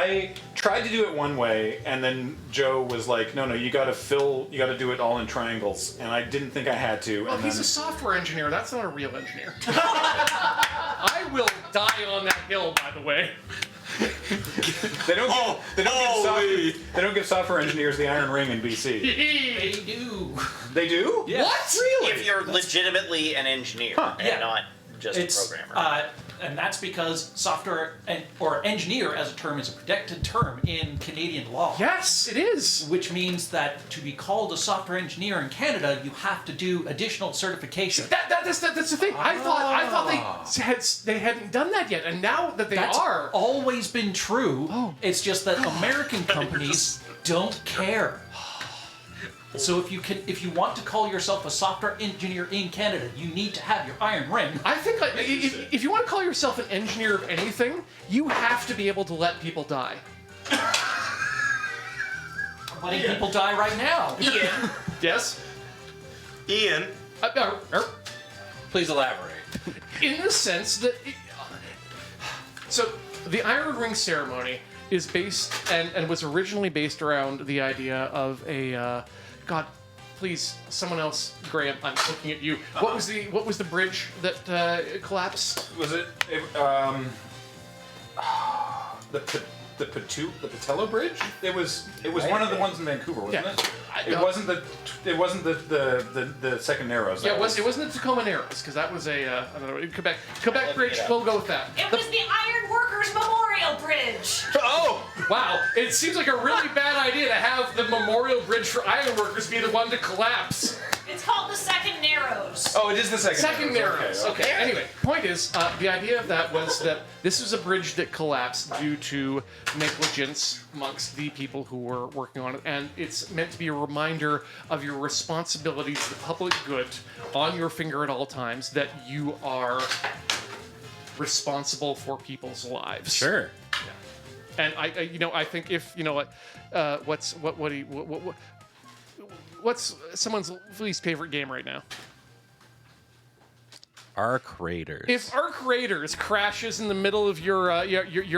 I tried to do it one way, and then Joe was like, no, you gotta do it all in triangles, and I didn't think I had to. Well, and he's then, a software engineer. That's not a real engineer. I will die on that hill, by the way. They don't give software engineers the iron ring in BC. They do. They do? Yes. What? Really? If you're legitimately an engineer and not just a programmer. And that's because software or engineer as a term is a protected term in Canadian law. Yes, it is. Which means that to be called a software engineer in Canada, you have to do additional certification. That's the thing. I thought they hadn't done that yet, and now that they That's are. always been true. Oh. It's just that American companies don't care. So if you want to call yourself a software engineer in Canada, you need to have your iron ring. I think if you want to call yourself an engineer of anything, you have to be able to let people die. Letting people die right now. Ian. Yes? Ian, please elaborate. In the sense that... So, the Iron Ring ceremony is based, and was originally based around the idea of a... God, please, someone else, Graham, I'm looking at you. What was the bridge that collapsed? Was it the Patello Bridge? It was one of the ones in Vancouver, wasn't it? It wasn't the second Narrows. Yeah, it wasn't the Tacoma Narrows, because that was a I don't know, Quebec Bridge. We'll go with that. It was the Iron Workers Memorial Bridge. Oh, wow! It seems like a really bad idea to have the memorial bridge for iron workers be the one to collapse. It's called the Second Narrows. Oh, it is the second Narrows. Okay. Anyway, point is, the idea of that was that this was a bridge that collapsed due to negligence amongst the people who were working on it, and it's meant to be a reminder of your responsibility to the public good on your finger at all times, that you are responsible for people's lives. Sure. And I think if what's someone's least favorite game right now? Arc Raiders. If Arc Raiders crashes in the middle of your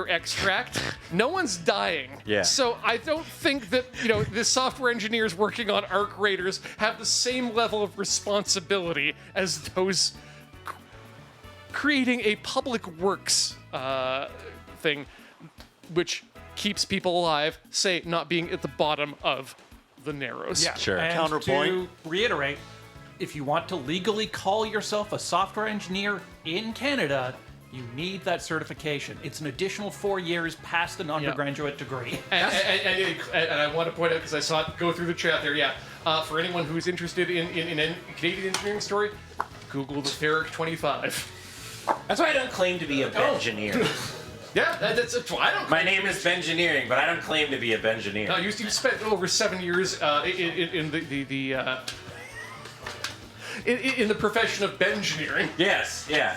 extract, no one's dying. Yeah. So I don't think that the software engineers working on Arc Raiders have the same level of responsibility as those creating a public works thing, which keeps people alive. Say, not being at the bottom of the Narrows. Yeah. Sure. And Counterpoint. to reiterate, if you want to legally call yourself a software engineer in Canada, you need that certification. It's an additional 4 years past an undergraduate degree. And I want to point out, because I saw it go through the chat there, for anyone who's interested in a Canadian engineering story, Google the DB2025. That's why I don't claim to be a Bengineer. Yeah, that's I don't. My name is Bengineering, but I don't claim to be a Bengineer. No, you spent over 7 years in the profession of Bengineering. Yes, yeah.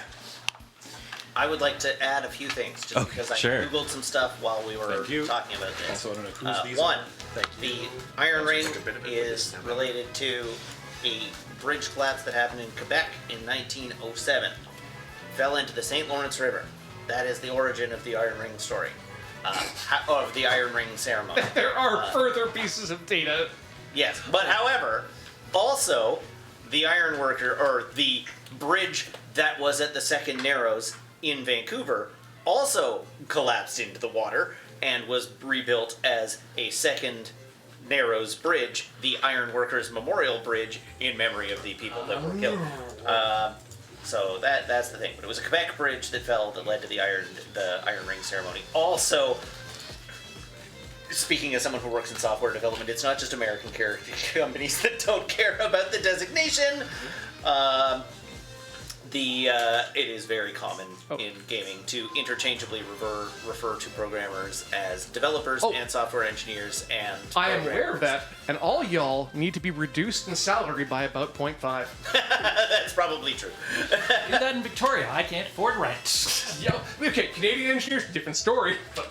I would like to add a few things, just because I Googled some stuff while we were talking about this. Also, I don't know whose these One, are. the Iron Ring is related to a bridge collapse that happened in Quebec in 1907. Fell into the St. Lawrence River. That is the origin of the Iron Ring story, of the Iron Ring ceremony. There are further pieces of data. Yes, but however, also the iron worker, or the bridge that was at the Second Narrows in Vancouver, also collapsed into the water and was rebuilt as a Second Narrows Bridge, the Iron Workers Memorial Bridge, in memory of the people that were killed. So that's the thing. But it was a Quebec bridge that fell that led to the Iron Ring ceremony. Also, speaking as someone who works in software development, it's not just American companies that don't care about the designation. It is very common in gaming to interchangeably refer to programmers as developers and software engineers and I am aware of that, and all y'all need to be reduced in salary by about 0.5. That's probably true. Do that in Victoria. I can't afford rent. Okay, Canadian engineers, different story. But